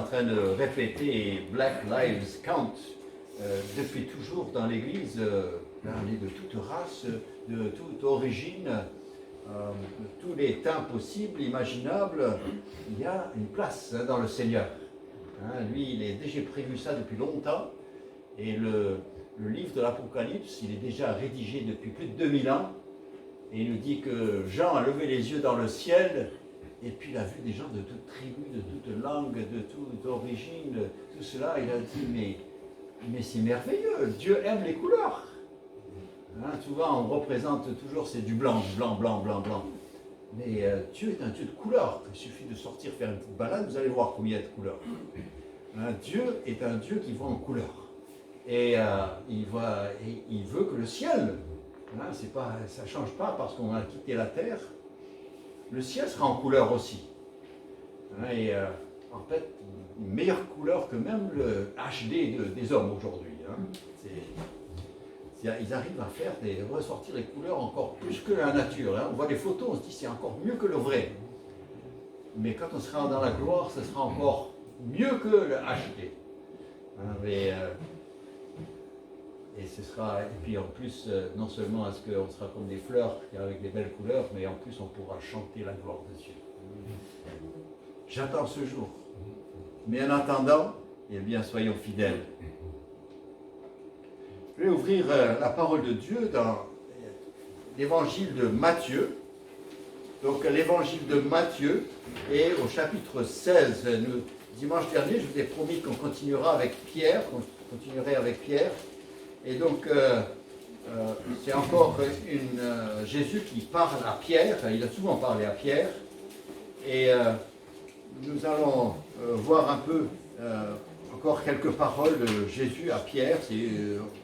train de répéter Black Lives Count depuis toujours dans l'Église. On est de toute race, de toute origine, de tous les temps possibles, imaginables. Il y a une place dans le Seigneur. Lui, il a déjà prévu ça depuis longtemps. Et le livre de l'Apocalypse, il est déjà rédigé depuis plus de 2000 ans. Et il nous dit que Jean a levé les yeux dans le ciel, et puis il a vu des gens de toute tribu, de toute langue, de toute origine, tout cela. Il a dit, mais c'est merveilleux, Dieu aime les couleurs. Souvent on représente toujours, c'est du blanc, blanc, blanc, blanc, blanc. Mais Dieu est un Dieu de couleurs. Il suffit de sortir faire une petite balade, vous allez voir combien il y a de couleurs. Dieu est un Dieu qui voit en couleurs. Et il veut que le ciel, ça ne change pas parce qu'on a quitté la terre, le ciel sera en couleur aussi. En fait, une meilleure couleur que même le HD des hommes aujourd'hui. Ils arrivent à ressortir les couleurs encore plus que la nature. On voit des photos, on se dit c'est encore mieux que le vrai. Mais quand on sera dans la gloire, ce sera encore mieux que le HD. Et puis en plus, non seulement est-ce qu'on sera comme des fleurs avec des belles couleurs, mais en plus on pourra chanter la gloire de Dieu. J'attends ce jour. Mais en attendant, eh bien, soyons fidèles. Je vais ouvrir la parole de Dieu dans l'évangile de Matthieu. Donc l'évangile de Matthieu est au chapitre 16. Dimanche dernier, je vous ai promis qu'on continuerait avec Pierre. Et donc, c'est encore Jésus qui parle à Pierre. Il a souvent parlé à Pierre. Et nous allons voir un peu encore quelques paroles de Jésus à Pierre.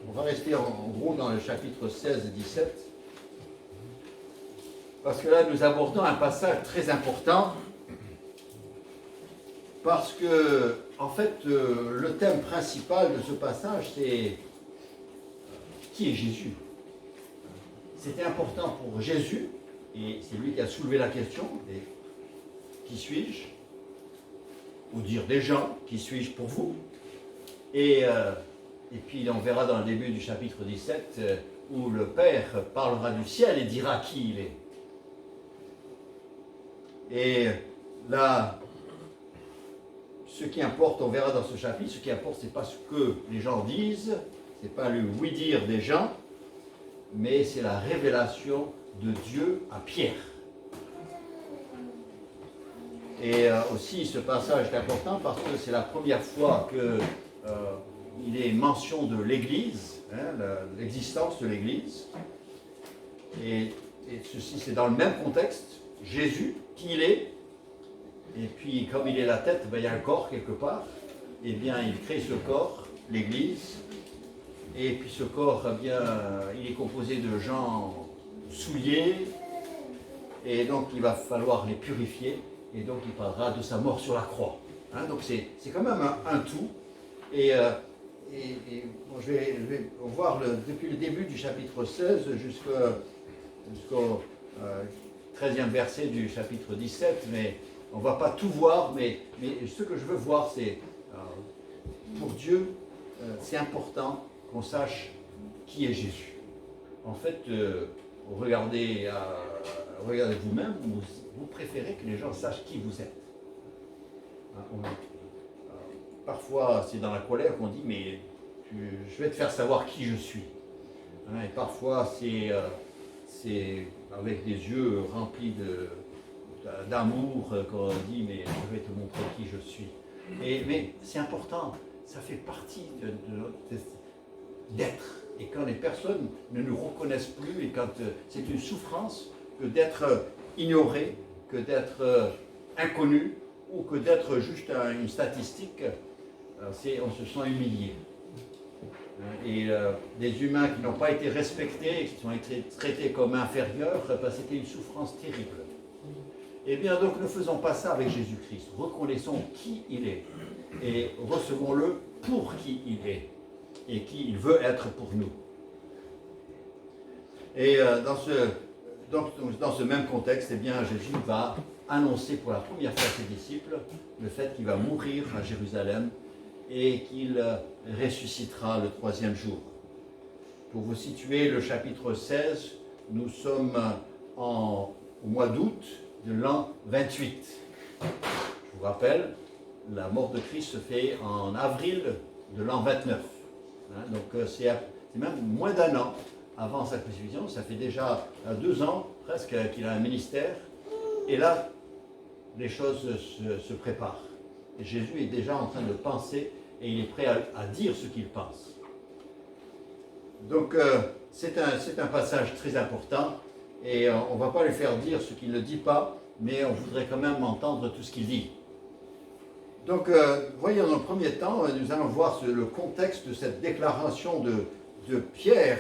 On va rester en gros dans le chapitre 16 et 17. Parce que là, nous abordons un passage très important. Parce que, en fait, le thème principal de ce passage, c'est qui est Jésus. C'était important pour Jésus, et c'est lui qui a soulevé la question, qui suis-je? Ou dire des gens, qui suis-je pour vous? Et puis on verra dans le début du chapitre 17, où le Père parlera du ciel et dira qui il est. Et là, ce qui importe, on verra dans ce chapitre, ce qui importe, ce n'est pas ce que les gens disent, ce n'est pas le oui-dire des gens, mais c'est la révélation de Dieu à Pierre. Et aussi, ce passage est important parce que c'est la première fois qu'il est mention de l'Église, l'existence de l'Église. Et ceci, c'est dans le même contexte. Jésus, qui il est, et puis comme il est la tête, il y a un corps quelque part, et bien il crée ce corps, l'Église, et puis ce corps, il est composé de gens souillés, et donc il va falloir les purifier, et donc il parlera de sa mort sur la croix. Donc c'est quand même un tout, et bon, je vais voir depuis le début du chapitre 16 jusqu'au 13e verset du chapitre 17, mais on ne va pas tout voir, mais ce que je veux voir, c'est pour Dieu, c'est important qu'on sache qui est Jésus. En fait, regardez vous-même, vous préférez que les gens sachent qui vous êtes. Parfois, c'est dans la colère qu'on dit, mais je vais te faire savoir qui je suis. Et parfois, c'est avec des yeux remplis d'amour qu'on dit, mais je vais te montrer qui je suis. Mais c'est important, ça fait partie d'être. Et quand les personnes ne nous reconnaissent plus, et quand c'est une souffrance que d'être ignoré, que d'être inconnu, ou que d'être juste une statistique, on se sent humilié. Et des humains qui n'ont pas été respectés, qui ont été traités comme inférieurs, c'était une souffrance terrible. Eh bien, donc, ne faisons pas ça avec Jésus-Christ. Reconnaissons qui il est et recevons-le pour qui il est et qui il veut être pour nous. Et Donc, dans ce même contexte, eh bien, Jésus va annoncer pour la première fois à ses disciples le fait qu'il va mourir à Jérusalem et qu'il ressuscitera le troisième jour. Pour vous situer, le chapitre 16, nous sommes au mois d'août de l'an 28. Je vous rappelle, la mort de Christ se fait en avril de l'an 29. Donc c'est même moins d'un an avant sa crucifixion. Ça fait déjà 2 ans presque qu'il a un ministère. Et là, les choses se préparent. Et Jésus est déjà en train de penser et il est prêt à dire ce qu'il pense. Donc c'est un passage très important et on ne va pas lui faire dire ce qu'il ne dit pas, mais on voudrait quand même entendre tout ce qu'il dit. Donc voyons dans le premier temps, nous allons voir le contexte de cette déclaration de Pierre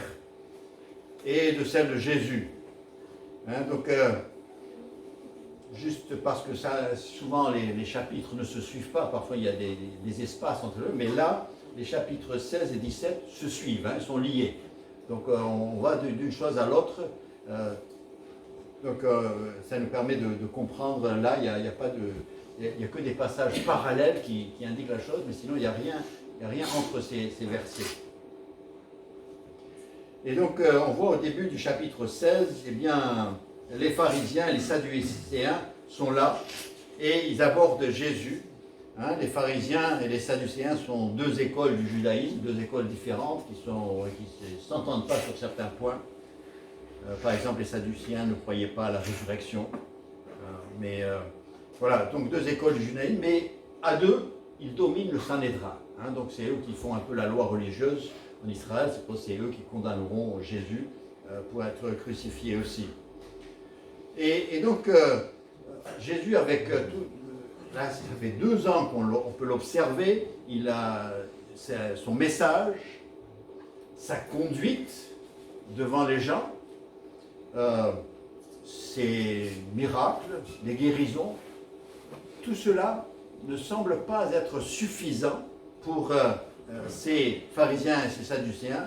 et de celle de Jésus. Donc juste parce que souvent les chapitres ne se suivent pas, parfois il y a des espaces entre eux, mais là, les chapitres 16 et 17 se suivent, ils sont liés. Donc on va d'une chose à l'autre. Ça nous permet de comprendre. Là, il n'y a que des passages parallèles qui indiquent la chose, mais sinon il n'y a rien entre ces versets. Et donc on voit au début du chapitre 16, eh bien, les pharisiens et les sadducéens sont là et ils abordent Jésus. Les pharisiens et les sadducéens sont 2 écoles du judaïsme, 2 écoles différentes qui ne s'entendent pas sur certains points. Par exemple, les sadducéens ne croyaient pas à la résurrection. Voilà, donc 2 écoles du judaïsme, mais à 2, ils dominent le Sanhédrin. Donc c'est eux qui font un peu la loi religieuse en Israël, c'est eux qui condamneront Jésus pour être crucifié aussi. Et donc, Jésus, avec tout. Là, ça fait 2 ans qu'on peut l'observer. Il a son message, sa conduite devant les gens, ses miracles, les guérisons. Tout cela ne semble pas être suffisant pour ces pharisiens et ces sadducéens,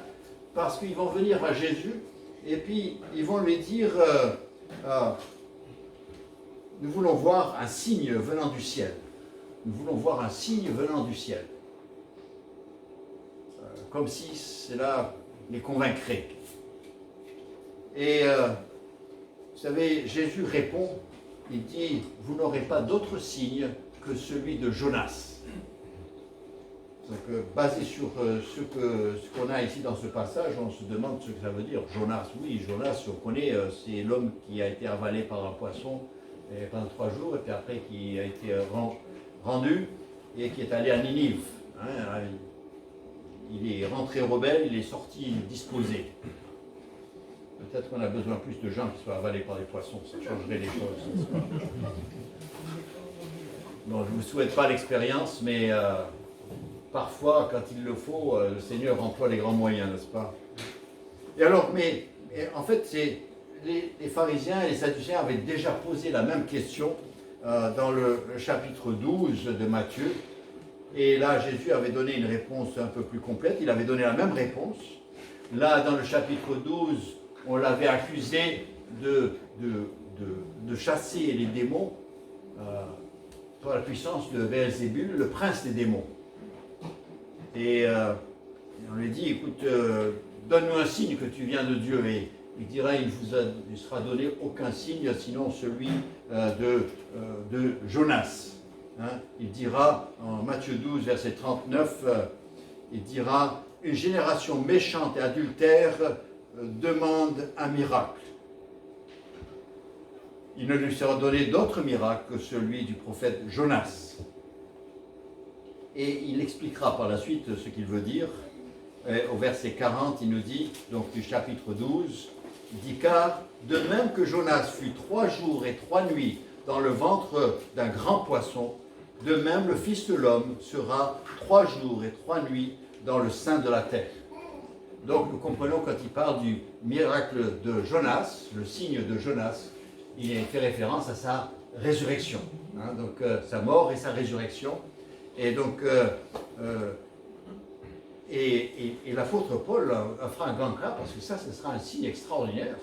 parce qu'ils vont venir à Jésus et puis ils vont lui dire nous voulons voir un signe venant du ciel. Nous voulons voir un signe venant du ciel. Comme si cela les convaincrait. Et vous savez, Jésus répond, il dit, vous n'aurez pas d'autre signe que celui de Jonas. Donc, basé sur ce qu'on a ici dans ce passage, on se demande ce que ça veut dire. Jonas, oui, Jonas, on connaît, c'est l'homme qui a été avalé par un poisson pendant 3 jours, et puis après qui a été rendu et qui est allé à Ninive. Il est rentré rebelle, il est sorti disposé. Peut-être qu'on a besoin plus de gens qui soient avalés par des poissons, ça changerait les choses, n'est-ce pas? Bon, je ne vous souhaite pas l'expérience, mais parfois, quand il le faut, le Seigneur emploie les grands moyens, n'est-ce pas? Et alors, en fait, les pharisiens et les sadducéens avaient déjà posé la même question dans le chapitre 12 de Matthieu. Et là, Jésus avait donné une réponse un peu plus complète. Il avait donné la même réponse. Là, dans le chapitre 12, on l'avait accusé de chasser les démons par la puissance de Béelzébul, le prince des démons. Et on lui dit, écoute, donne-nous un signe que tu viens de Dieu. Et il dira, il ne sera donné aucun signe, sinon celui de Jonas. Il dira, en Matthieu 12, verset 39, il dira, une génération méchante et adultère demande un miracle. Il ne lui sera donné d'autre miracle que celui du prophète Jonas. Et il expliquera par la suite ce qu'il veut dire. Au verset 40, il nous dit, donc du chapitre 12, il dit, car de même que Jonas fut 3 jours et 3 nuits dans le ventre d'un grand poisson, de même le Fils de l'homme sera 3 jours et 3 nuits dans le sein de la terre. Donc nous comprenons quand il parle du miracle de Jonas, le signe de Jonas, il fait référence à sa résurrection. Donc sa mort et sa résurrection. Et donc, l'apôtre Paul fera un grand cas parce que ça, ce sera un signe extraordinaire.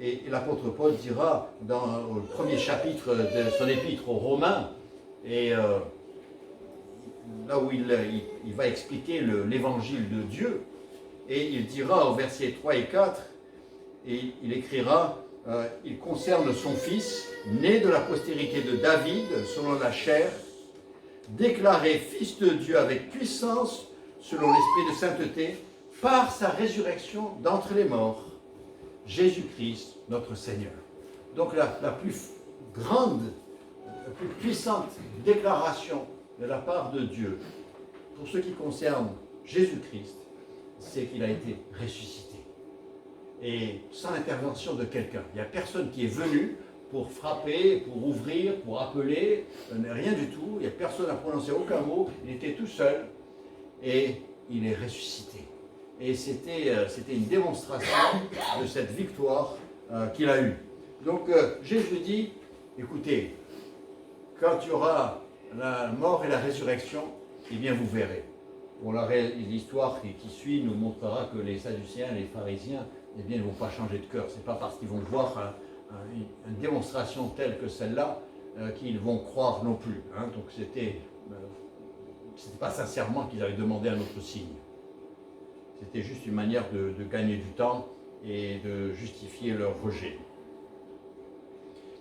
Et l'apôtre Paul dira dans le premier chapitre de son épître aux Romains, et là où il va expliquer l'évangile de Dieu, et il dira au versets 3 et 4, et il écrira, il concerne son fils, né de la postérité de David, selon la chair, déclaré fils de Dieu avec puissance, selon l'esprit de sainteté, par sa résurrection d'entre les morts, Jésus-Christ, notre Seigneur. Donc la plus grande, la plus puissante déclaration de la part de Dieu, pour ce qui concerne Jésus-Christ, c'est qu'il a été ressuscité. Et sans l'intervention de quelqu'un. Il n'y a personne qui est venu pour frapper, pour ouvrir, pour appeler, rien du tout. Il n'y a personne à prononcer aucun mot. Il était tout seul et il est ressuscité. Et c'était une démonstration de cette victoire qu'il a eue. Donc Jésus dit, écoutez, quand il y aura la mort et la résurrection, eh bien vous verrez. Bon, l'histoire qui suit nous montrera que les Sadducéens et les pharisiens, eh bien, ils ne vont pas changer de cœur. Ce n'est pas parce qu'ils vont voir une démonstration telle que celle-là qu'ils vont croire non plus. Hein. Donc c'était pas sincèrement qu'ils avaient demandé un autre signe. C'était juste une manière de gagner du temps et de justifier leur rejet.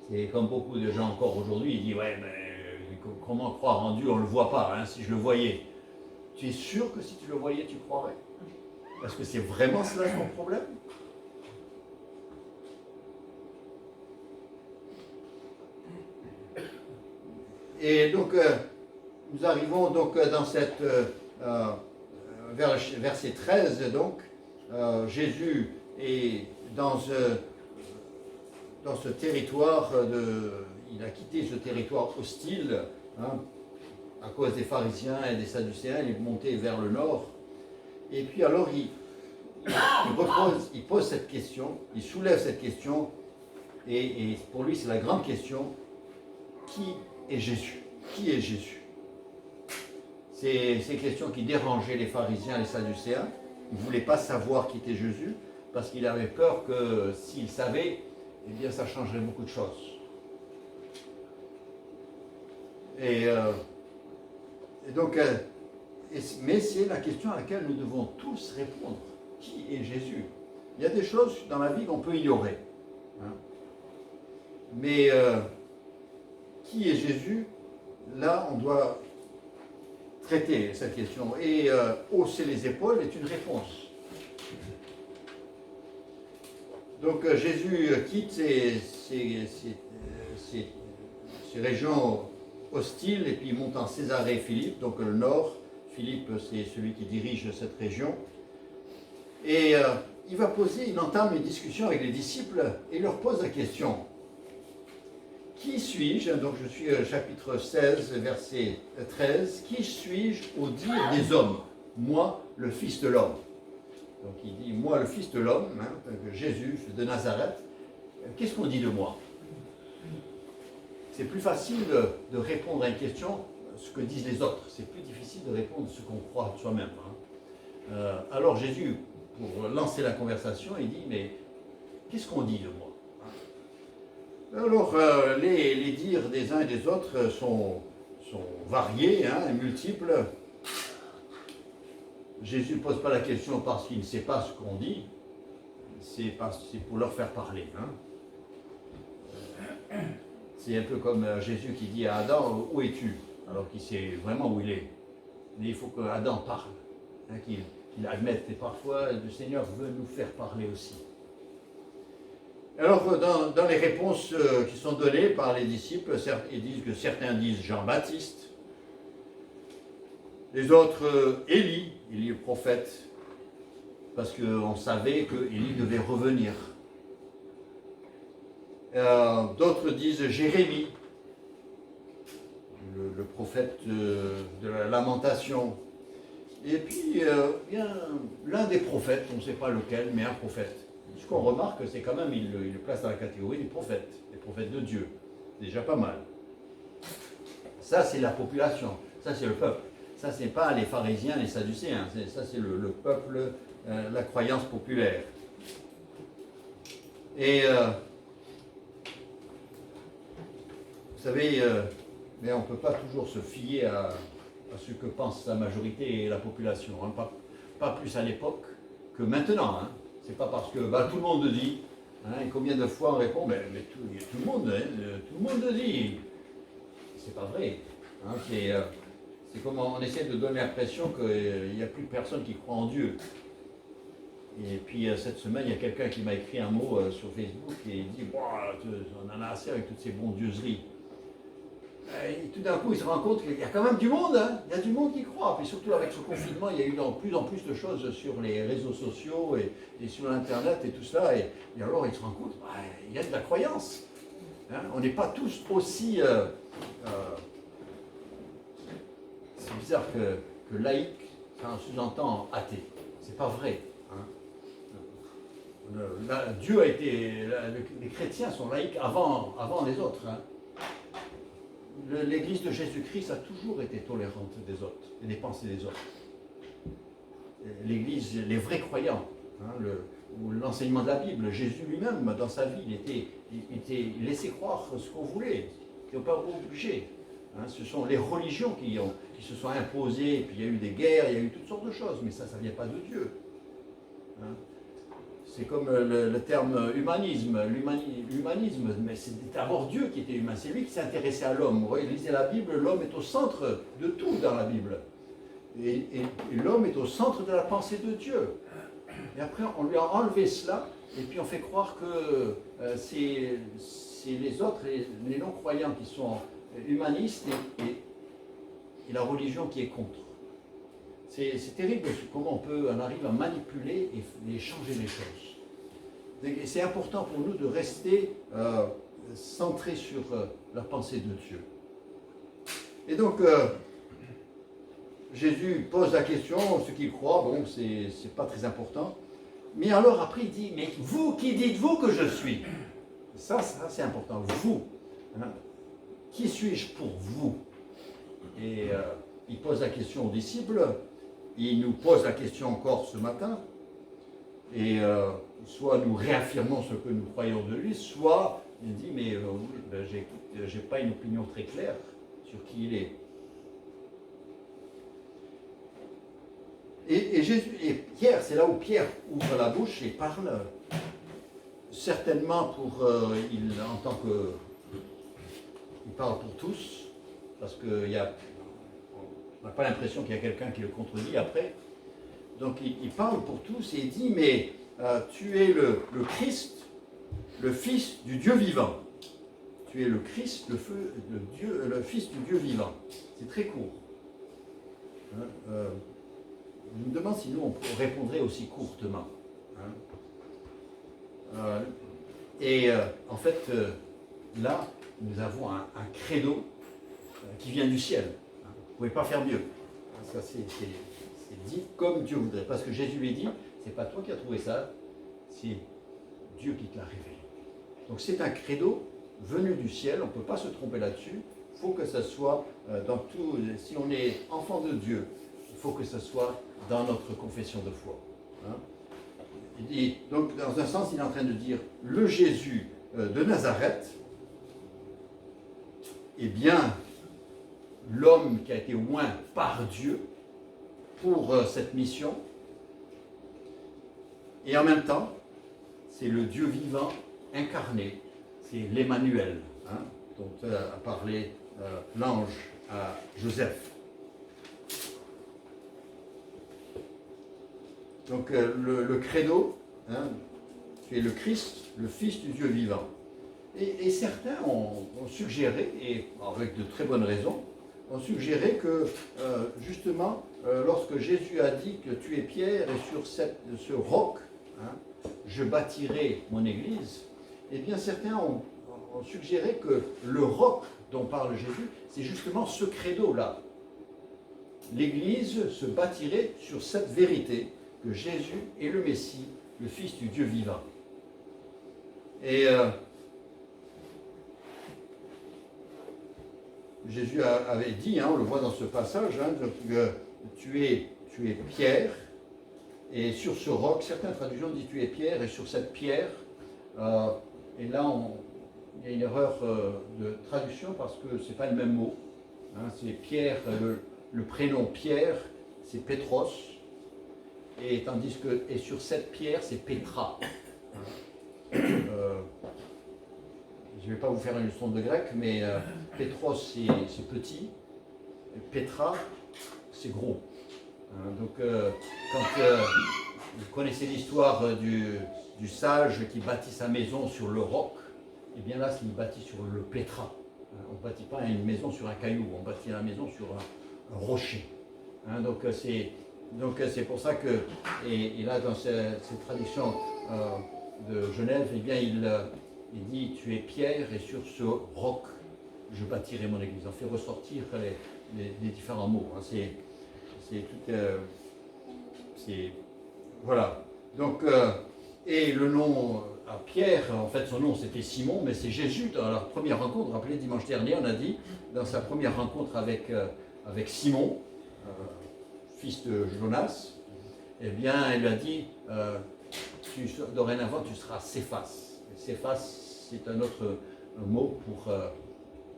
C'est comme beaucoup de gens encore aujourd'hui, ils disent « Ouais, mais comment croire en Dieu, on ne le voit pas, hein, si je le voyais. » Tu es sûr que si tu le voyais, tu croirais? Est-ce que c'est vraiment cela ton problème? Et donc, nous arrivons donc dans cette, vers le verset 13, donc, Jésus est dans ce territoire, il a quitté ce territoire hostile, hein, à cause des pharisiens et des sadducéens, il est monté vers le nord. Et puis alors, il pose cette question, il soulève cette question, et pour lui, c'est la grande question, qui est Jésus? Qui est Jésus? C'est ces questions qui dérangeaient les pharisiens et les sadducéens. Ils ne voulaient pas savoir qui était Jésus, parce qu'ils avaient peur que s'ils savaient, eh bien, ça changerait beaucoup de choses. Et donc, mais c'est la question à laquelle nous devons tous répondre. Qui est Jésus? Il y a des choses dans la vie qu'on peut ignorer. Hein. Mais qui est Jésus? Là, on doit traiter cette question. Et hausser les épaules est une réponse. Donc Jésus quitte ces régions hostiles et puis il monte en Césarée-Philippe, donc le nord. Philippe, c'est celui qui dirige cette région. Et il entame une discussion avec les disciples et il leur pose la question. Qui suis-je? Donc je suis chapitre 16, verset 13. Qui suis-je au dire des hommes? Moi, le Fils de l'homme. Donc il dit, moi, le Fils de l'homme, hein, Jésus de Nazareth. Qu'est-ce qu'on dit de moi? C'est plus facile de répondre à une question, ce que disent les autres. C'est plus difficile de répondre ce qu'on croit de soi-même. Hein. Alors Jésus, pour lancer la conversation, il dit, mais qu'est-ce qu'on dit de moi? Alors, les dires des uns et des autres sont variés, hein, et multiples. Jésus ne pose pas la question parce qu'il ne sait pas ce qu'on dit, c'est pour leur faire parler. Hein. C'est un peu comme Jésus qui dit à Adam, où es-tu? Alors qu'il sait vraiment où il est. Mais il faut qu'Adam parle, hein, qu'il admette. Et parfois, le Seigneur veut nous faire parler aussi. Alors, dans les réponses qui sont données par les disciples, certains disent Jean-Baptiste, les autres Élie le prophète, parce qu'on savait qu'Élie devait revenir. D'autres disent Jérémie, le prophète de la lamentation. Et puis, bien l'un des prophètes, on ne sait pas lequel, mais un prophète. Ce qu'on remarque, c'est quand même, il le place dans la catégorie des prophètes de Dieu. C'est déjà pas mal. Ça, c'est la population, ça, c'est le peuple. Ça, ce n'est pas les pharisiens, les sadducéens, ça, c'est le peuple, la croyance populaire. Et vous savez, mais on ne peut pas toujours se fier à ce que pense la majorité et la population. Hein. Pas plus à l'époque que maintenant. Hein. C'est pas parce que tout le monde dit. Hein, et combien de fois on répond, mais tout le monde, tout le monde dit. C'est pas vrai. Hein. C'est comme on essaie de donner l'impression qu'il n'y a plus personne qui croit en Dieu. Et puis cette semaine, il y a quelqu'un qui m'a écrit un mot sur Facebook et il dit on en a assez avec toutes ces bondieuseries. Et tout d'un coup, il se rend compte qu'il y a quand même du monde, hein. Il y a du monde qui croit. Puis surtout avec ce confinement, il y a eu de plus en plus de choses sur les réseaux sociaux et sur Internet et tout ça. Et alors, il se rend compte il y a de la croyance. Hein. On n'est pas tous aussi... c'est bizarre que laïque, ça sous-entend athée. C'est pas vrai. Hein. Dieu a été... les chrétiens sont laïcs avant les autres. Hein. L'Église de Jésus-Christ a toujours été tolérante des autres et des pensées des autres. L'Église, les vrais croyants, hein, l'enseignement de la Bible, Jésus lui-même, dans sa vie, il laissait croire ce qu'on voulait. Il n'était pas obligé. Hein, ce sont les religions qui se sont imposées, et puis il y a eu des guerres, il y a eu toutes sortes de choses, mais ça ne vient pas de Dieu. Hein. C'est comme le terme humanisme. L'humanisme, mais c'est d'abord Dieu qui était humain. C'est lui qui s'intéressait à l'homme. Vous voyez, lisez la Bible, l'homme est au centre de tout dans la Bible. Et l'homme est au centre de la pensée de Dieu. Et après, on lui a enlevé cela, et puis on fait croire que c'est les autres, les non-croyants qui sont humanistes et la religion qui est contre. C'est terrible comment on arrive à manipuler et changer les choses. C'est important pour nous de rester centrés sur la pensée de Dieu. Et donc, Jésus pose la question, ce qu'il croit, bon, c'est pas très important. Mais alors après, il dit, mais vous, qui dites-vous que je suis? Ça c'est important. Vous, hein, qui suis-je pour vous? Et il pose la question aux disciples. Il nous pose la question encore ce matin, et soit nous réaffirmons ce que nous croyons de lui, soit il dit, mais j'ai pas une opinion très claire sur qui il est. Et Pierre, c'est là où Pierre ouvre la bouche et parle, certainement en tant que... Il parle pour tous, parce qu'il y a... On n'a pas l'impression qu'il y a quelqu'un qui le contredit après. Donc il parle pour tous et il dit, mais tu es le Christ, le Fils du Dieu vivant. Tu es le Christ, le Fils du Dieu vivant. C'est très court. Hein, je me demande si nous on répondrait aussi courtement. Hein. En fait, là, nous avons un credo qui vient du ciel. Vous ne pouvez pas faire mieux. Ça, c'est dit comme Dieu voudrait. Parce que Jésus lui dit, c'est pas toi qui as trouvé ça, c'est Dieu qui te l'a révélé. Donc c'est un credo venu du ciel, on ne peut pas se tromper là-dessus. Il faut que ça soit dans tout. Si on est enfant de Dieu, il faut que ça soit dans notre confession de foi. Hein. Donc dans un sens, il est en train de dire, le Jésus de Nazareth, eh bien, l'homme qui a été oint par Dieu pour cette mission, et en même temps, c'est le Dieu vivant incarné, c'est l'Emmanuel, hein, dont a parlé l'ange à Joseph. Donc le credo, hein, tu es le Christ, le Fils du Dieu vivant. Et certains ont suggéré, et avec de très bonnes raisons, ont suggéré que, justement, lorsque Jésus a dit que tu es Pierre et sur ce roc, hein, je bâtirai mon église, eh bien certains ont suggéré que le roc dont parle Jésus, c'est justement ce credo-là. L'église se bâtirait sur cette vérité que Jésus est le Messie, le Fils du Dieu vivant. Et Jésus avait dit, hein, on le voit dans ce passage, hein, que tu es Pierre, et sur ce roc, certaines traductions disent tu es Pierre, et sur cette pierre, Et là, il y a une erreur de traduction parce que ce n'est pas le même mot. C'est Pierre, le prénom Pierre, c'est Pétros. Et tandis que sur cette pierre, c'est Pétra. Je ne vais pas vous faire une leçon de grec, mais Pétros, c'est petit. Et Pétra, c'est gros. Donc, quand vous connaissez l'histoire du sage qui bâtit sa maison sur le roc, et bien là, il bâtit sur le pétra. On ne bâtit pas une maison sur un caillou, on bâtit la maison sur un rocher. Donc, c'est pour ça que, et là, dans cette traduction de Genève, eh bien, il dit, tu es pierre, et sur ce roc, je bâtirai mon église. On fait ressortir les différents mots. C'est tout. Voilà. Donc, et le nom à Pierre, en fait, son nom c'était Simon, mais c'est Jésus dans la première rencontre. Rappelez, dimanche dernier, on a dit, dans sa première rencontre avec Simon, fils de Jonas, eh bien, il lui a dit, dorénavant, tu seras Céphas. Céphas, c'est un autre mot pour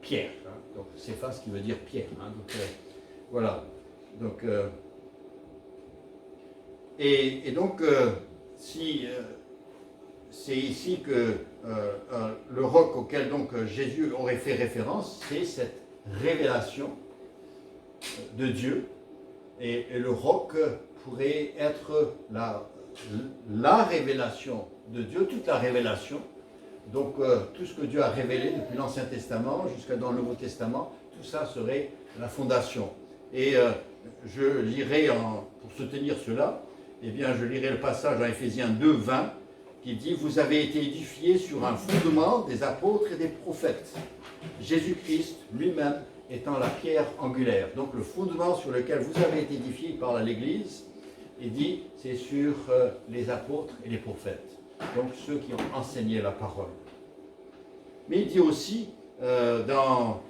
Pierre. Donc, Céphas qui veut dire Pierre. Donc, voilà. Donc, et donc, si c'est ici que le roc auquel donc Jésus aurait fait référence, c'est cette révélation de Dieu. Et le roc pourrait être la révélation de Dieu, toute la révélation. Donc, tout ce que Dieu a révélé depuis l'Ancien Testament jusqu'à dans le Nouveau Testament, tout ça serait la fondation. Et je lirai, pour soutenir cela, eh bien, je lirai le passage dans Éphésiens 2, 20, qui dit « Vous avez été édifiés sur un fondement des apôtres et des prophètes, Jésus-Christ lui-même étant la pierre angulaire. » Donc, le fondement sur lequel vous avez été édifiés par l'Église, il dit, c'est sur les apôtres et les prophètes, donc ceux qui ont enseigné la parole. Mais il dit aussi, dans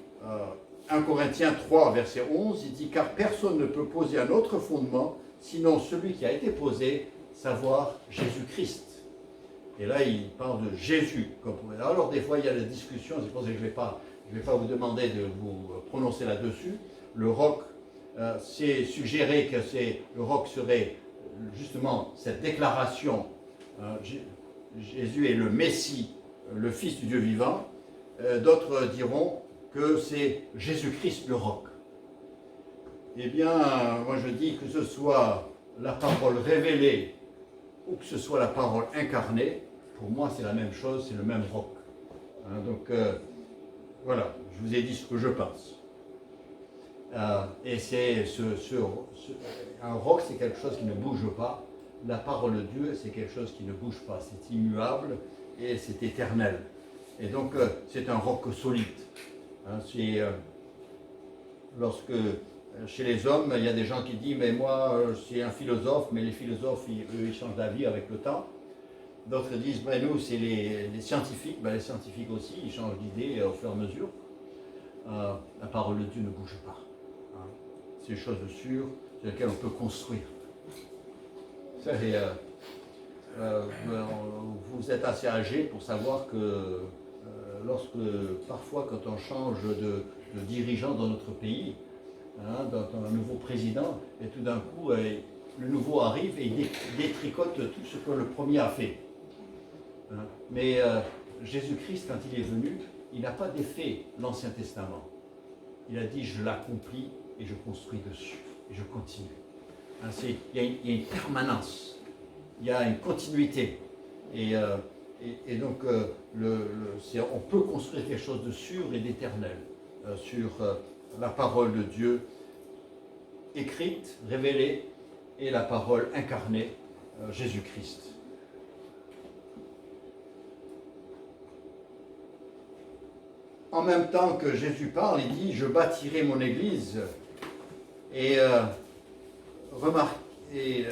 1 Corinthiens 3, verset 11, il dit « Car personne ne peut poser un autre fondement, sinon celui qui a été posé, savoir Jésus-Christ. » Et là, il parle de Jésus. Alors, des fois, il y a des discussions, c'est pour ça que je ne vais pas vous demander de vous prononcer là-dessus. Le roc, c'est suggéré que le roc serait justement cette déclaration, Jésus est le Messie, le Fils du Dieu vivant. D'autres diront que c'est Jésus-Christ le roc. Eh bien, moi je dis que ce soit la parole révélée ou que ce soit la parole incarnée, pour moi c'est la même chose, c'est le même roc. Donc voilà, je vous ai dit ce que je pense. Et c'est un roc, c'est quelque chose qui ne bouge pas. La parole de Dieu, c'est quelque chose qui ne bouge pas. C'est immuable et c'est éternel. Et donc, c'est un roc solide. Lorsque chez les hommes, il y a des gens qui disent « Mais moi, c'est un philosophe, mais les philosophes, eux, ils changent d'avis avec le temps. » D'autres disent « Nous, c'est les scientifiques. » Les scientifiques aussi, ils changent d'idée au fur et à mesure. La parole de Dieu ne bouge pas. C'est une chose sûre sur laquelle on peut construire. Vous êtes assez âgé pour savoir que parfois quand on change de dirigeant dans notre pays, dans un nouveau président, et tout d'un coup, le nouveau arrive et il détricote tout ce que le premier a fait. Mais Jésus-Christ, quand il est venu, il n'a pas défait l'Ancien Testament. Il a dit, je l'accomplis et je construis dessus, et je continue. Il y a une permanence, il y a une continuité. Et donc, on peut construire quelque chose de sûr et d'éternel sur la parole de Dieu écrite, révélée, et la parole incarnée, Jésus-Christ. En même temps que Jésus parle, il dit « Je bâtirai mon église ». Et remarquez,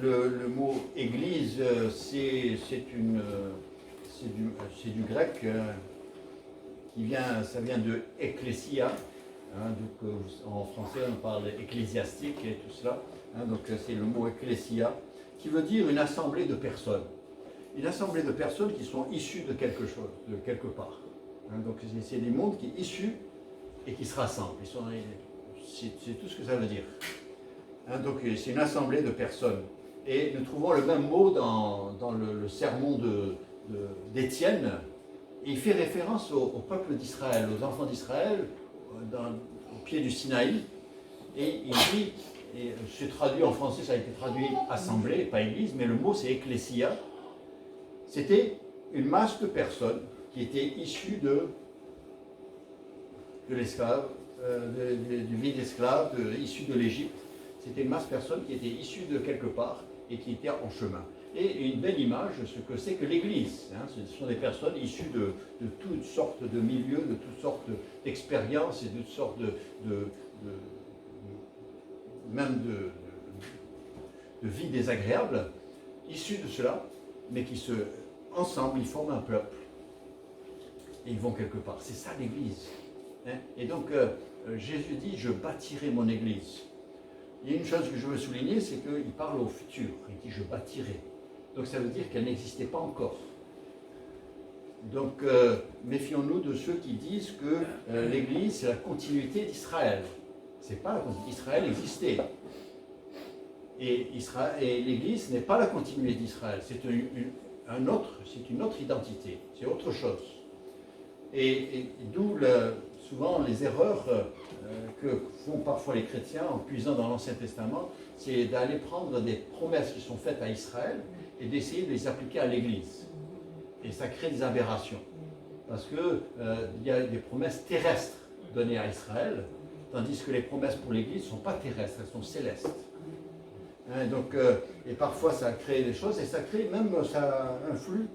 le mot église, c'est du grec ça vient de ecclésia. Donc, en français, on parle ecclésiastique et tout cela. Donc, c'est le mot ecclésia qui veut dire une assemblée de personnes. Une assemblée de personnes qui sont issues de quelque chose, de quelque part. Donc c'est des mondes qui sont issus et qui se rassemblent. C'est tout ce que ça veut dire. Donc c'est une assemblée de personnes. Et nous trouvons le même mot dans le sermon d'Étienne. Il fait référence au peuple d'Israël, aux enfants d'Israël, au pied du Sinaï. Et il dit, et c'est traduit en français, ça a été traduit assemblée, pas église, mais le mot c'est ecclésia. C'était une masse de personnes qui étaient issues de l'esclave, du vie d'esclave, issues de l'Égypte. C'était une masse de personnes qui étaient issues de quelque part et qui étaient en chemin. Et une belle image de ce que c'est que l'Église. Ce sont des personnes issues de toutes sortes de milieux, de toutes sortes d'expériences et de toutes sortes même de vie désagréable, issues de cela, mais qui ensemble, ils forment un peuple. Et ils vont quelque part. C'est ça l'Église. Et donc, Jésus dit, je bâtirai mon Église. Il y a une chose que je veux souligner, c'est qu'il parle au futur. Il dit, je bâtirai. Donc ça veut dire qu'elle n'existait pas encore. Donc, méfions-nous de ceux qui disent que l'Église, c'est la continuité d'Israël. C'est pas la continuité. Israël existait. Et l'Église n'est pas la continuité d'Israël. C'est une autre identité. C'est autre chose. Et d'où souvent les erreurs que font parfois les chrétiens en puisant dans l'Ancien Testament, c'est d'aller prendre des promesses qui sont faites à Israël et d'essayer de les appliquer à l'Église. Et ça crée des aberrations. Parce qu'il y a des promesses terrestres données à Israël, tandis que les promesses pour l'Église ne sont pas terrestres, elles sont célestes. Donc, et parfois ça crée des choses, et ça crée même, ça influe,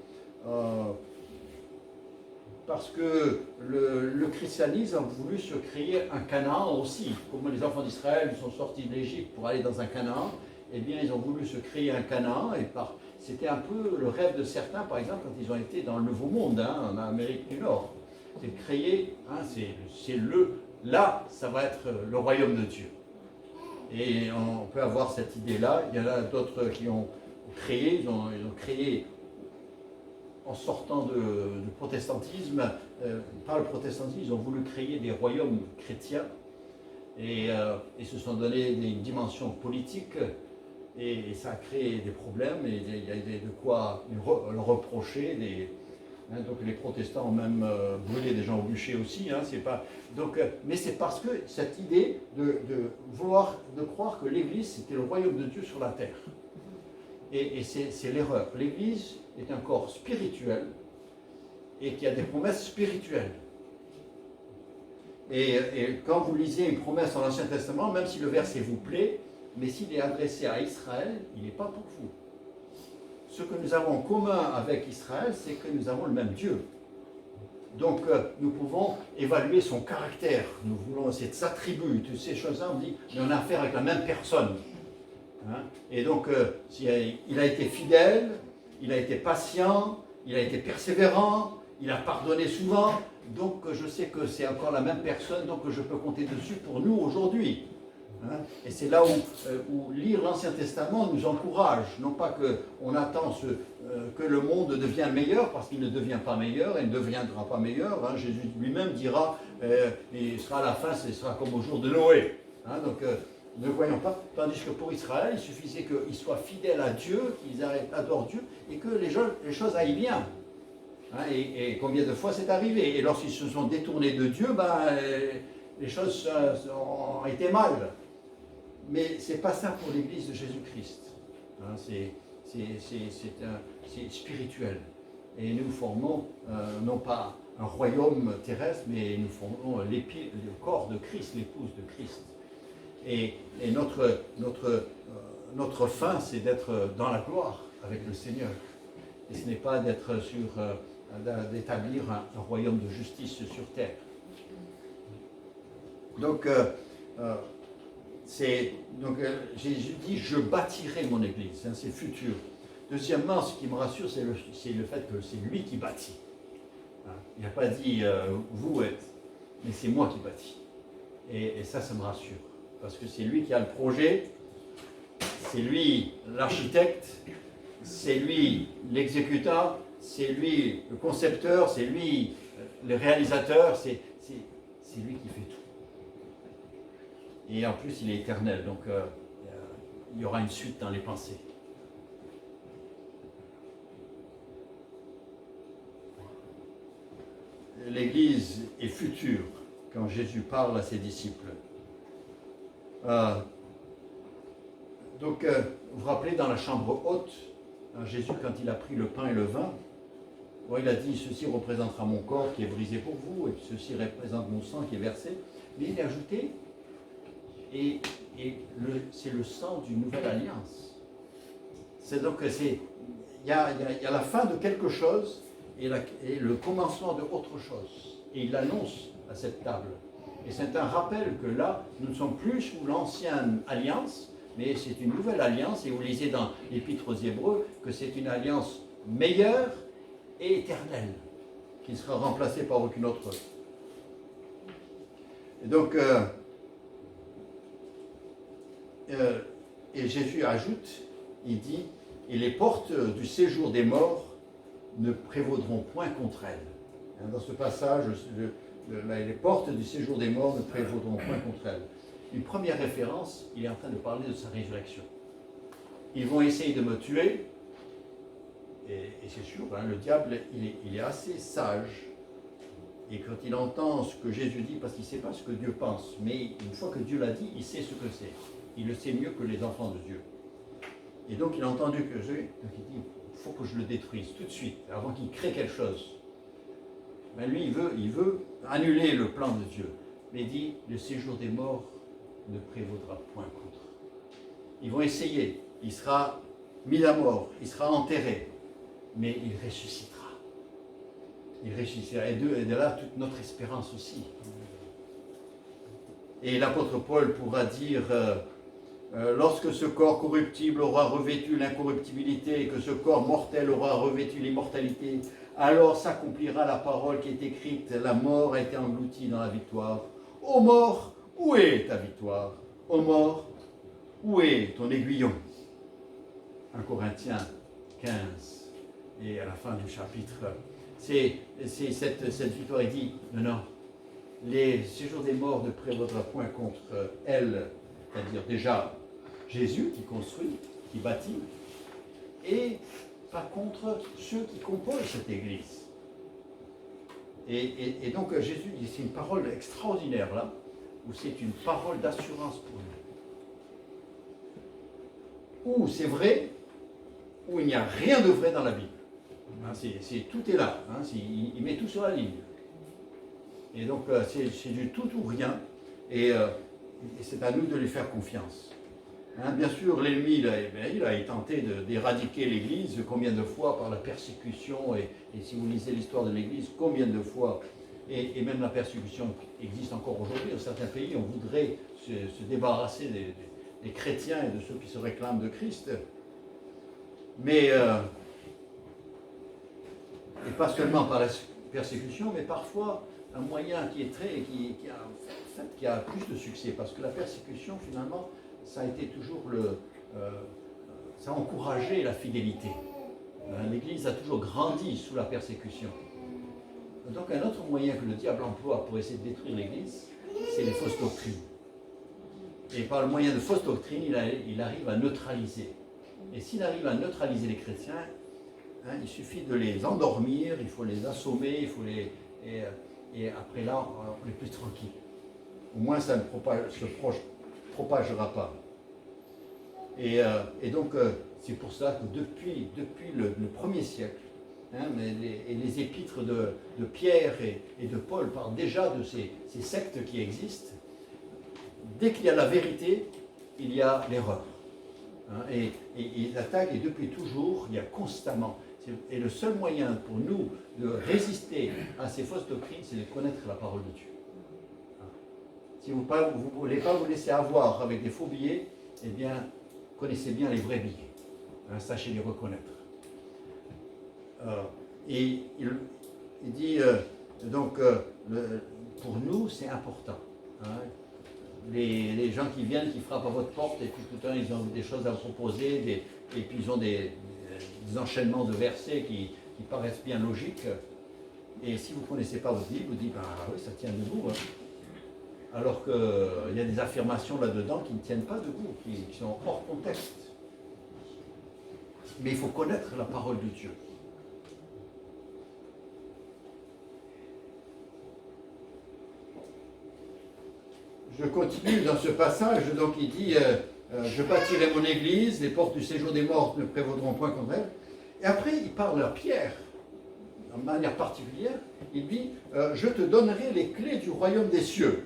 parce que le christianisme a voulu se créer un Canaan aussi. Comme les enfants d'Israël sont sortis de l'Égypte pour aller dans un Canaan, eh bien ils ont voulu se créer un Canaan, et c'était un peu le rêve de certains, par exemple, quand ils ont été dans le Nouveau Monde, en Amérique du Nord. C'est de créer, là, ça va être le royaume de Dieu. Et on peut avoir cette idée-là. Il y en a d'autres qui ont créé, ils ont créé en sortant du protestantisme. Par le protestantisme, ils ont voulu créer des royaumes chrétiens et se sont donné une dimension politique. Et ça a créé des problèmes et il y a de quoi leur reprocher. Donc les protestants ont même brûlé des gens au bûcher aussi. Mais c'est parce que cette idée de croire que l'Église c'était le royaume de Dieu sur la terre. Et c'est l'erreur. L'Église est un corps spirituel et qui a des promesses spirituelles. Et quand vous lisez une promesse dans l'Ancien Testament, même si le verset vous plaît, mais s'il est adressé à Israël, il n'est pas pour vous. Ce que nous avons en commun avec Israël, c'est que nous avons le même Dieu. Donc, nous pouvons évaluer son caractère. Nous voulons essayer de s'attribuer toutes ces choses-là. On dit, on a affaire avec la même personne. Et donc, il a été fidèle, il a été patient, il a été persévérant, il a pardonné souvent. Donc, je sais que c'est encore la même personne, donc je peux compter dessus pour nous aujourd'hui. Et c'est là où lire l'Ancien Testament nous encourage, non pas qu'on attend que le monde devienne meilleur, parce qu'il ne devient pas meilleur et ne deviendra pas meilleur. Jésus lui-même dira, il sera à la fin, ce sera comme au jour de Noé. Donc ne voyons pas, tandis que pour Israël, il suffisait qu'ils soient fidèles à Dieu, qu'ils adorent Dieu, et que les choses aillent bien. Et combien de fois c'est arrivé? Et lorsqu'ils se sont détournés de Dieu, les choses ont été mal. Mais ce n'est pas ça pour l'Église de Jésus-Christ. C'est spirituel. Et nous formons non pas un royaume terrestre, mais nous formons le corps de Christ, l'épouse de Christ. Et notre fin, c'est d'être dans la gloire avec le Seigneur. Et ce n'est pas d'établir un royaume de justice sur terre. Donc, Jésus dit, je bâtirai mon Église, c'est futur. Deuxièmement, ce qui me rassure, c'est le fait que c'est lui qui bâtit. Il n'a pas dit, vous êtes, mais c'est moi qui bâtis. Et ça me rassure, parce que c'est lui qui a le projet, c'est lui l'architecte, c'est lui l'exécutant, c'est lui le concepteur, c'est lui le réalisateur, c'est lui qui fait tout. Et en plus, il est éternel, donc il y aura une suite dans les pensées. L'Église est future quand Jésus parle à ses disciples. Donc, vous vous rappelez, dans la chambre haute, Jésus, quand il a pris le pain et le vin, il a dit, ceci représentera mon corps qui est brisé pour vous, et ceci représente mon sang qui est versé. Mais il a ajouté, et c'est le sang d'une nouvelle alliance. C'est donc, il y a la fin de quelque chose et le commencement de autre chose. Et il l'annonce à cette table. Et c'est un rappel que là, nous ne sommes plus sous l'ancienne alliance, mais c'est une nouvelle alliance. Et vous lisez dans l'Épître aux Hébreux que c'est une alliance meilleure et éternelle, qui ne sera remplacée par aucune autre. Et donc, et Jésus ajoute, il dit, et les portes du séjour des morts ne prévaudront point contre elles. Dans ce passage, les portes du séjour des morts ne prévaudront point contre elles. Une première référence, il est en train de parler de sa résurrection. Ils vont essayer de me tuer, et c'est sûr, le diable, il est assez sage. Et quand il entend ce que Jésus dit, parce qu'il ne sait pas ce que Dieu pense, mais une fois que Dieu l'a dit, il sait ce que c'est. Il le sait mieux que les enfants de Dieu. Et donc il a entendu que Jésus, donc il dit, il faut que je le détruise tout de suite, avant qu'il crée quelque chose. Mais lui, il veut annuler le plan de Dieu. Mais il dit, le séjour des morts ne prévaudra point contre. Ils vont essayer, il sera mis à mort, il sera enterré, mais il ressuscitera. Il ressuscitera. Et de là, toute notre espérance aussi. Et l'apôtre Paul pourra dire, lorsque ce corps corruptible aura revêtu l'incorruptibilité et que ce corps mortel aura revêtu l'immortalité, alors s'accomplira la parole qui est écrite, la mort a été engloutie dans la victoire. Ô mort, où est ta victoire? Ô mort, où est ton aiguillon? 1 Corinthiens 15, et à la fin du chapitre, c'est cette victoire, il dit, non, les séjours des morts ne prévaudra point contre elle, c'est-à-dire déjà Jésus qui construit, qui bâtit, et pas contre ceux qui composent cette Église. Et donc Jésus, c'est une parole extraordinaire là, où c'est une parole d'assurance pour nous. Où c'est vrai, où il n'y a rien de vrai dans la Bible. Tout est là, il met tout sur la ligne. Et donc c'est du tout ou rien, et c'est à nous de lui faire confiance. Bien sûr, l'ennemi, il a tenté d'éradiquer l'Église combien de fois par la persécution, et si vous lisez l'histoire de l'Église, combien de fois, et même la persécution existe encore aujourd'hui dans certains pays, on voudrait se débarrasser des chrétiens et de ceux qui se réclament de Christ. Mais, et pas seulement par la persécution, mais parfois un moyen qui a plus de succès, parce que la persécution, finalement, ça a été toujours ça a encouragé la fidélité. L'Église a toujours grandi sous la persécution. Donc un autre moyen que le diable emploie pour essayer de détruire l'Église, c'est les fausses doctrines. Et par le moyen de fausses doctrines, il arrive à neutraliser. Et s'il arrive à neutraliser les chrétiens, il suffit de les endormir, il faut les assommer, et après là, on est plus tranquille. Au moins, ça ne se propagera pas. Et donc, c'est pour ça que depuis le 1er siècle, les épîtres de Pierre et de Paul parlent déjà de ces sectes qui existent. Dès qu'il y a la vérité, il y a l'erreur. Et l'attaque, et depuis toujours, il y a constamment. Et le seul moyen pour nous de résister à ces fausses doctrines, c'est de connaître la parole de Dieu. Si vous ne voulez pas vous laisser avoir avec des faux billets, eh bien, connaissez bien les vrais billets. Sachez les reconnaître. Et il dit, donc, pour nous, c'est important. les gens qui viennent, qui frappent à votre porte, et puis tout le temps ils ont des choses à vous proposer, et puis ils ont des enchaînements de versets qui paraissent bien logiques. Et si vous ne connaissez pas votre Bible, vous dites, ah oui, ça tient debout. Hein. Alors qu'il y a des affirmations là-dedans qui ne tiennent pas debout, qui sont hors contexte. Mais il faut connaître la parole de Dieu. Je continue dans ce passage, donc il dit, je bâtirai mon église, les portes du séjour des morts ne prévaudront point contre elle. Et après, il parle à Pierre, de manière particulière, il dit, je te donnerai les clés du royaume des cieux.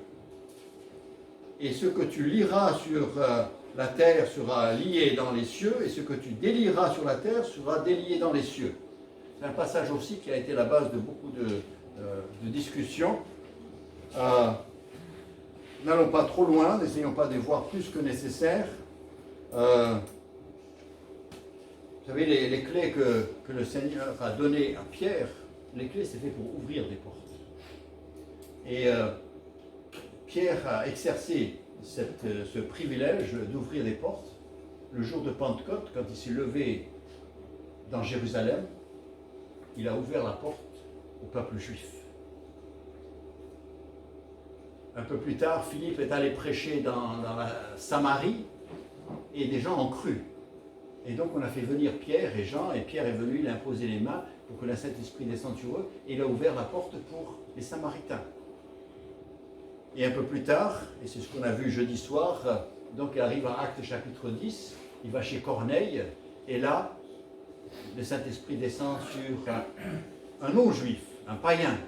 Et ce que tu liras sur la terre sera lié dans les cieux, et ce que tu délieras sur la terre sera délié dans les cieux. C'est un passage aussi qui a été la base de beaucoup de discussions. N'allons pas trop loin, n'essayons pas de voir plus que nécessaire. Vous savez, les clés que le Seigneur a données à Pierre, les clés, c'est fait pour ouvrir des portes. Et Pierre a exercé ce privilège d'ouvrir des portes le jour de Pentecôte, quand il s'est levé dans Jérusalem, il a ouvert la porte au peuple juif. Un peu plus tard, Philippe est allé prêcher dans la Samarie et des gens ont cru. Et donc on a fait venir Pierre et Jean, et Pierre est venu, il a imposé les mains pour que le Saint-Esprit descende sur eux, et il a ouvert la porte pour les Samaritains. Et un peu plus tard, et c'est ce qu'on a vu jeudi soir, donc il arrive à Actes chapitre 10, il va chez Corneille, et là, le Saint-Esprit descend sur un non-juif, un païen.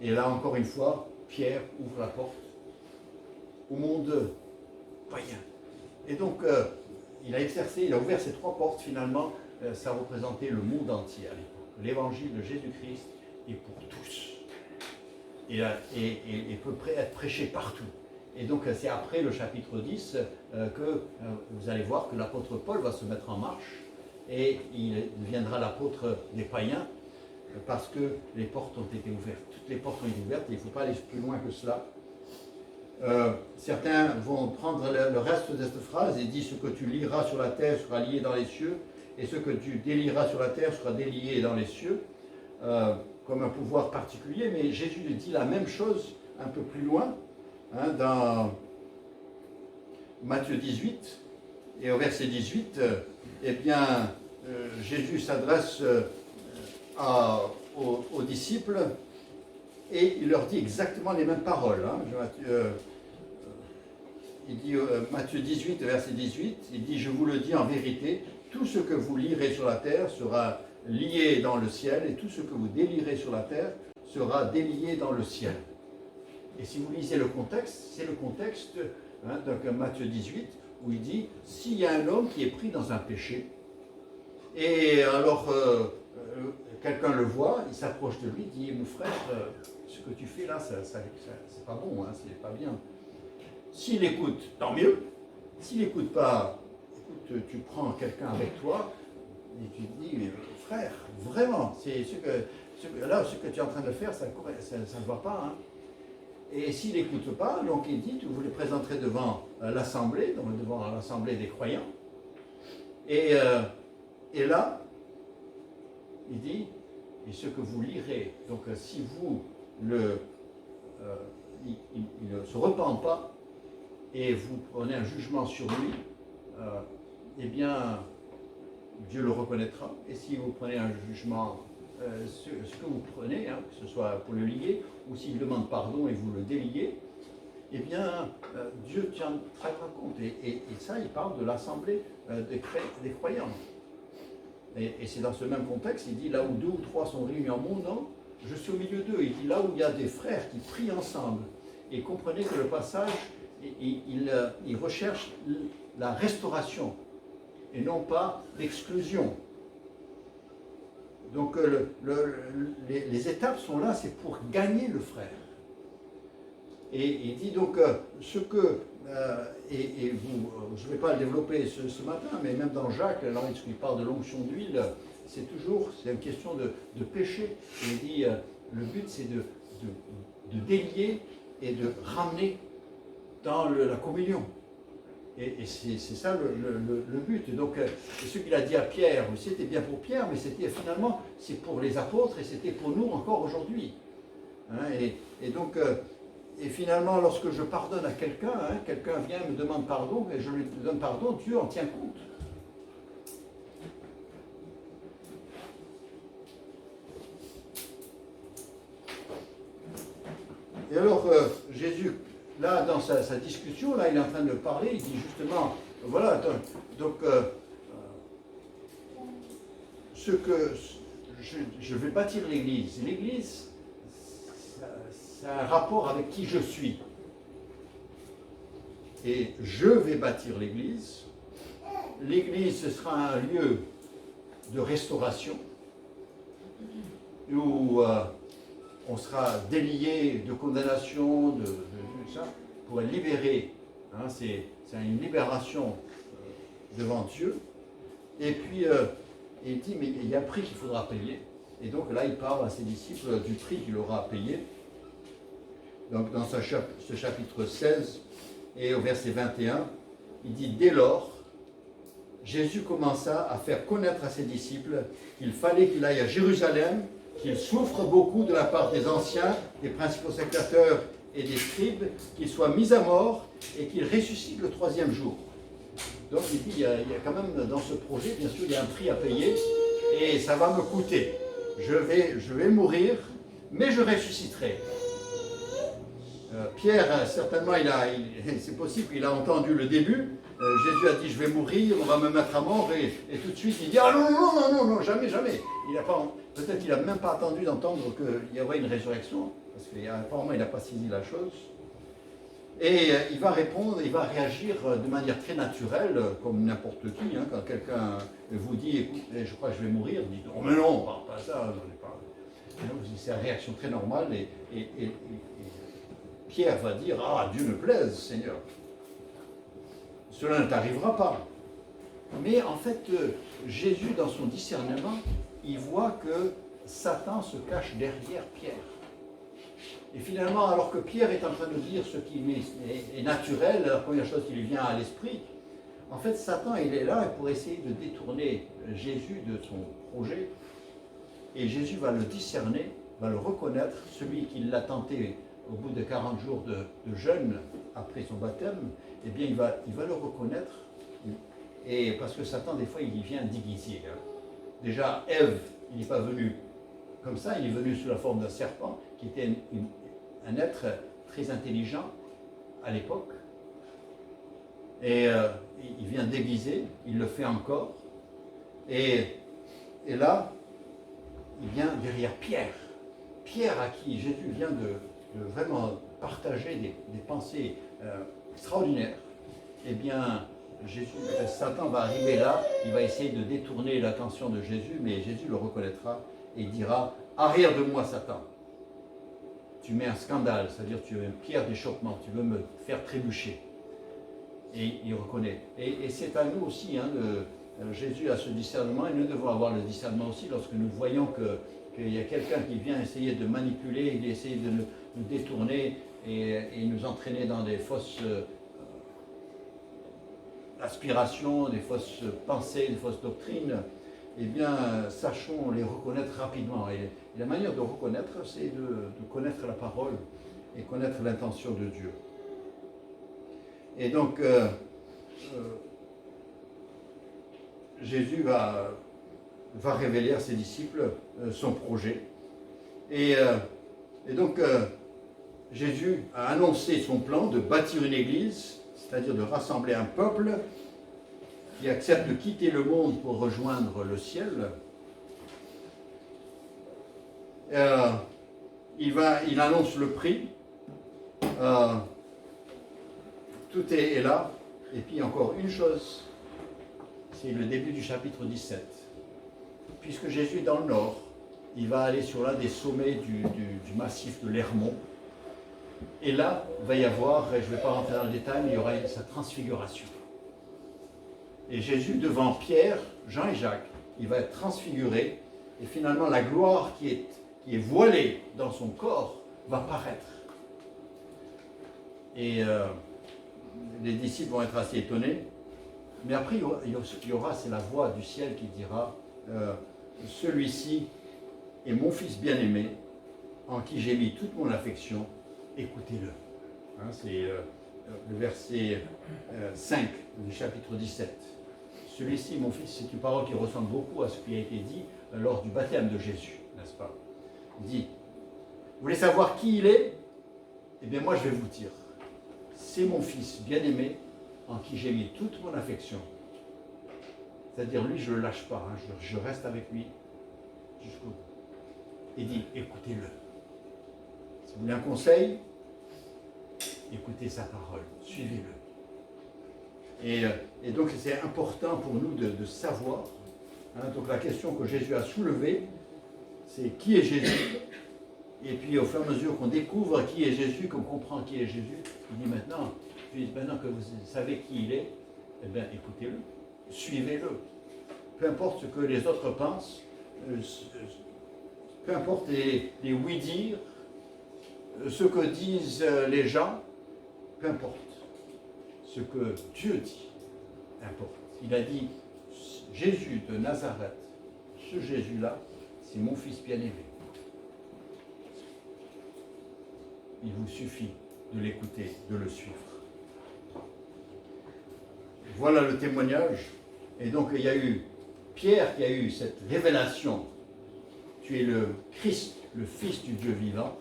Et là, encore une fois, Pierre ouvre la porte au monde païen. Et donc, il a ouvert ces trois portes, finalement, ça représentait le monde entier à l'époque. L'évangile de Jésus-Christ est pour tous. Et peut être prêché partout. Et donc, c'est après le chapitre 10 que vous allez voir que l'apôtre Paul va se mettre en marche et il deviendra l'apôtre des païens parce que les portes ont été ouvertes. Toutes les portes ont été ouvertes et il ne faut pas aller plus loin que cela. Certains vont prendre le reste de cette phrase et dit ce que tu liras sur la terre sera lié dans les cieux et ce que tu délieras sur la terre sera délié dans les cieux, comme un pouvoir particulier, mais Jésus dit la même chose un peu plus loin, hein, dans Matthieu 18, et au verset 18, eh bien, Jésus s'adresse aux disciples et il leur dit exactement les mêmes paroles. Hein. Il dit, Matthieu 18, verset 18, il dit, je vous le dis en vérité, tout ce que vous lirez sur la terre sera lié dans le ciel, et tout ce que vous délierez sur la terre sera délié dans le ciel. Et si vous lisez le contexte, c'est le contexte, hein, donc Matthieu 18, où il dit, s'il y a un homme qui est pris dans un péché, et alors quelqu'un le voit, il s'approche de lui, il dit, mon frère, ce que tu fais là, c'est pas bon, hein, c'est pas bien. S'il écoute, tant mieux. S'il n'écoute pas, écoute, tu prends quelqu'un avec toi, et tu te dis, mais frère, vraiment, c'est ce que tu es en train de faire, ça ne va pas. Hein. Et s'il n'écoute pas, donc il dit, vous les présenterez devant l'assemblée, devant l'assemblée des croyants. Et là, il dit, et ce que vous lirez, donc si vous il ne se repent pas, et vous prenez un jugement sur lui, eh bien, Dieu le reconnaîtra. Et si vous prenez un jugement, ce que vous prenez, hein, que ce soit pour le lier, ou s'il demande pardon et vous le déliez, eh bien, Dieu tiendra compte. Et ça, il parle de l'assemblée des croyants. Et c'est dans ce même contexte, il dit, là où 2 ou 3 sont réunis en mon nom, je suis au milieu d'eux. Il dit, là où il y a des frères qui prient ensemble. Et comprenez que le passage, il recherche la restauration et non pas l'exclusion. Donc les étapes sont là, c'est pour gagner le frère. Et il dit donc ce que, je ne vais pas le développer ce matin, mais même dans Jacques, lorsqu'il parle de l'onction d'huile, c'est une question de péché. Il dit le but c'est de délier et de ramener dans la communion. Et c'est ça le but. Donc, ce qu'il a dit à Pierre, c'était bien pour Pierre, mais c'était finalement, c'est pour les apôtres et c'était pour nous encore aujourd'hui. Hein, et donc, et finalement, lorsque je pardonne à quelqu'un, hein, quelqu'un vient me demande pardon et je lui donne pardon, Dieu en tient compte. Et alors, Jésus, là, dans sa discussion, là, il est en train de parler, il dit justement, voilà, donc, ce que je vais bâtir l'Église. L'Église, ça a un rapport avec qui je suis. Et je vais bâtir l'Église. L'Église, ce sera un lieu de restauration, où on sera délié de condamnation, de ça, pour être libéré. Hein, c'est une libération devant Dieu. Et puis, il dit, mais il y a un prix qu'il faudra payer. Et donc là, il parle à ses disciples du prix qu'il aura à payer. Donc dans ce chapitre 16 et au verset 21, il dit, dès lors, Jésus commença à faire connaître à ses disciples qu'il fallait qu'il aille à Jérusalem, qu'il souffre beaucoup de la part des anciens, des principaux sacrificateurs et des scribes, qu'il soit mis à mort et qu'il ressuscite le 3e jour. Donc il dit, il y a quand même dans ce projet, bien sûr, il y a un prix à payer et ça va me coûter. Je vais mourir, mais je ressusciterai. Pierre, certainement, c'est possible qu'il a entendu le début. Jésus a dit, je vais mourir, on va me mettre à mort, et tout de suite, il dit, ah non, jamais. Peut-être qu'il n'a même pas attendu d'entendre qu'il y aurait une résurrection, parce qu'apparemment, il n'a pas saisi la chose. Et il va répondre, il va réagir de manière très naturelle, comme n'importe qui. Hein, quand quelqu'un vous dit, écoute, je crois que je vais mourir, vous dites, oh mais non, pas ça, j'en ai pas. C'est une réaction très normale, et Pierre va dire, ah, Dieu me plaise, Seigneur. Cela ne t'arrivera pas. Mais en fait, Jésus, dans son discernement, il voit que Satan se cache derrière Pierre. Et finalement, alors que Pierre est en train de dire ce qui est naturel, la première chose qui lui vient à l'esprit, en fait, Satan, il est là pour essayer de détourner Jésus de son projet. Et Jésus va le discerner, va le reconnaître, celui qui l'a tenté au bout de 40 jours de jeûne après son baptême, eh bien, il va le reconnaître. Et parce que Satan, des fois, il vient déguisé. Hein. Déjà, Ève, il n'est pas venu comme ça, il est venu sous la forme d'un serpent, qui était un être très intelligent à l'époque. Et il vient déguisé, il le fait encore. Et là, il vient derrière Pierre. Pierre à qui Jésus vient de vraiment partager des pensées extraordinaires. Eh bien, Satan va arriver là, il va essayer de détourner l'attention de Jésus, mais Jésus le reconnaîtra et dira, arrière de moi, Satan. Tu mets un scandale, c'est-à-dire tu es une pierre d'achoppement, tu veux me faire trébucher. Et il reconnaît. Et c'est à nous aussi, hein, Jésus a ce discernement, et nous devons avoir le discernement aussi lorsque nous voyons qu'il y a quelqu'un qui vient essayer de manipuler, il essaie de nous détourner et nous entraîner dans des fausses aspirations, des fausses pensées, des fausses doctrines. Eh bien, sachons les reconnaître rapidement. Et la manière de reconnaître, c'est de connaître la parole et connaître l'intention de Dieu. Et donc, Jésus va révéler à ses disciples son projet. Et donc, Jésus a annoncé son plan de bâtir une église, c'est-à-dire de rassembler un peuple qui accepte de quitter le monde pour rejoindre le ciel. Il annonce le prix. Tout est là. Et puis encore une chose, c'est le début du chapitre 17. Puisque Jésus est dans le nord, il va aller sur l'un des sommets du massif de l'Hermon. Et là, il va y avoir, je ne vais pas rentrer dans le détail, mais il y aura sa transfiguration. Et Jésus, devant Pierre, Jean et Jacques, il va être transfiguré. Et finalement, la gloire qui est voilée dans son corps va paraître. Et les disciples vont être assez étonnés. Mais après, il y aura c'est la voix du ciel qui dira celui-ci est mon fils bien-aimé, en qui j'ai mis toute mon affection, écoutez-le. Hein, c'est le verset 5 du chapitre 17. Celui-ci, mon fils, c'est une parole qui ressemble beaucoup à ce qui a été dit lors du baptême de Jésus, n'est-ce pas? Il dit, vous voulez savoir qui il est? Eh bien moi je vais vous dire, c'est mon fils bien-aimé en qui j'ai mis toute mon affection. C'est-à-dire lui je ne le lâche pas, hein, je reste avec lui jusqu'au bout. Il dit, écoutez-le. Si vous voulez un conseil, écoutez sa parole, suivez-le. Et donc c'est important pour nous de savoir. Hein, donc la question que Jésus a soulevée, c'est qui est Jésus? Et puis au fur et à mesure qu'on découvre qui est Jésus, qu'on comprend qui est Jésus, il dit maintenant que vous savez qui il est, eh bien écoutez-le, suivez-le. Peu importe ce que les autres pensent, peu importe les oui-dire, ce que disent les gens, peu importe. Ce que Dieu dit importe. Il a dit, Jésus de Nazareth, ce Jésus-là, c'est mon fils bien-aimé. Il vous suffit de l'écouter, de le suivre. Voilà le témoignage. Et donc il y a eu Pierre qui a eu cette révélation. Tu es le Christ, le Fils du Dieu vivant.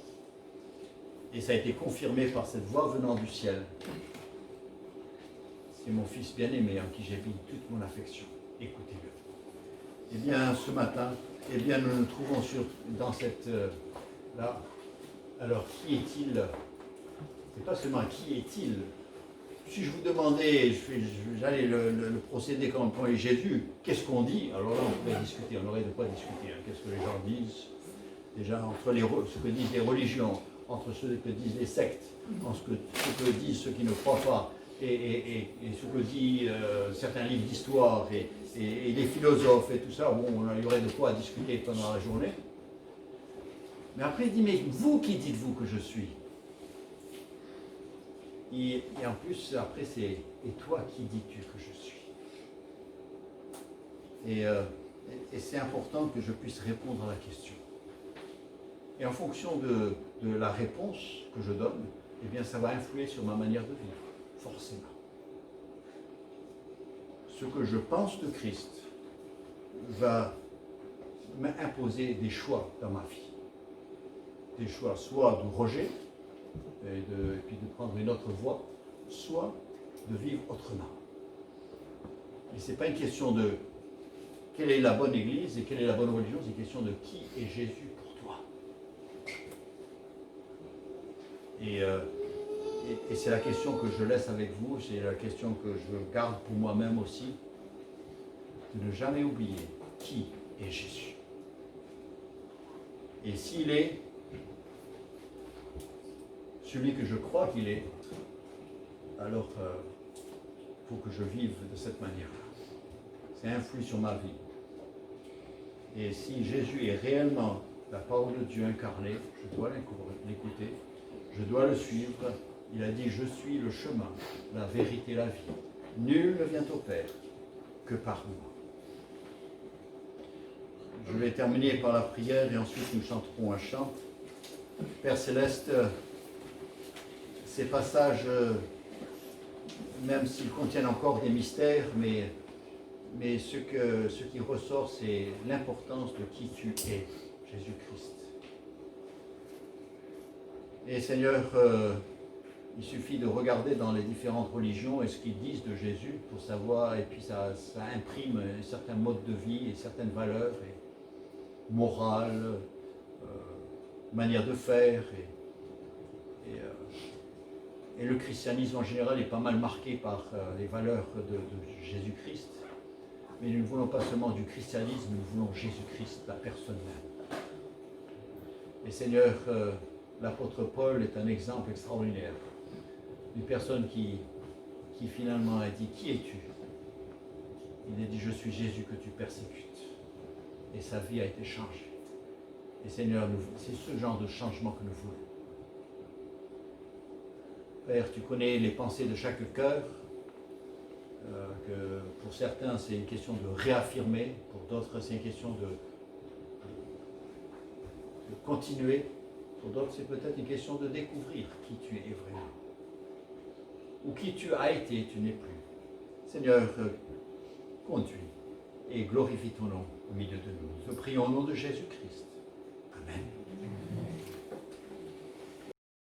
Et ça a été confirmé par cette voix venant du ciel. C'est mon Fils bien-aimé en qui j'ai mis toute mon affection. Écoutez-le. Eh bien, ce matin, eh bien, nous nous trouvons dans cette... là. Alors, qui est-il? C'est pas seulement qui est-il. Si je vous demandais, j'allais le procéder comme est Jésus, qu'est-ce qu'on dit? Alors là, on pourrait discuter, on aurait de quoi discuter. Hein. Qu'est-ce que les gens disent? Déjà, entre ce que disent les religions, entre ce que disent les sectes, entre ce que disent ceux qui ne croient pas, et ce que disent certains livres d'histoire, et les philosophes, et tout ça, bon, il y aurait de quoi discuter pendant la journée. Mais après, il dit, mais vous, qui dites-vous que je suis? Et en plus, après, c'est, et toi, qui dis-tu que je suis? Et c'est important que je puisse répondre à la question. Et en fonction de la réponse que je donne, eh bien, ça va influer sur ma manière de vivre, forcément. Ce que je pense de Christ va m'imposer des choix dans ma vie. Des choix soit de rejet, et puis de prendre une autre voie, soit de vivre autrement. Et ce n'est pas une question de quelle est la bonne église et quelle est la bonne religion, c'est une question de qui est Jésus pour toi. Et c'est la question que je laisse avec vous, c'est la question que je garde pour moi-même aussi, de ne jamais oublier qui est Jésus. Et s'il est celui que je crois qu'il est, alors il faut que je vive de cette manière-là. Ça influe sur ma vie. Et si Jésus est réellement la parole de Dieu incarnée, je dois l'écouter, je dois le suivre. Il a dit, je suis le chemin, la vérité, la vie. Nul ne vient au Père que par moi. Je vais terminer par la prière et ensuite nous chanterons un chant. Père Céleste, ces passages, même s'ils contiennent encore des mystères, mais ce qui ressort, c'est l'importance de qui tu es, Jésus-Christ. Et Seigneur, il suffit de regarder dans les différentes religions et ce qu'ils disent de Jésus pour savoir, et puis ça imprime un certain mode de vie et certaines valeurs, et morales, manière de faire, et le christianisme en général est pas mal marqué par les valeurs de Jésus-Christ. Mais nous ne voulons pas seulement du christianisme, nous voulons Jésus-Christ, la personne même. Et Seigneur, l'apôtre Paul est un exemple extraordinaire. Une personne qui finalement a dit, qui es-tu? Il a dit, je suis Jésus que tu persécutes. Et sa vie a été changée. Et Seigneur, c'est ce genre de changement que nous voulons. Père, tu connais les pensées de chaque cœur, que pour certains c'est une question de réaffirmer, pour d'autres c'est une question de continuer, pour d'autres c'est peut-être une question de découvrir qui tu es vraiment, ou qui tu as été, tu n'es plus. Seigneur, conduis et glorifie ton nom au milieu de nous. Nous te prions au nom de Jésus-Christ.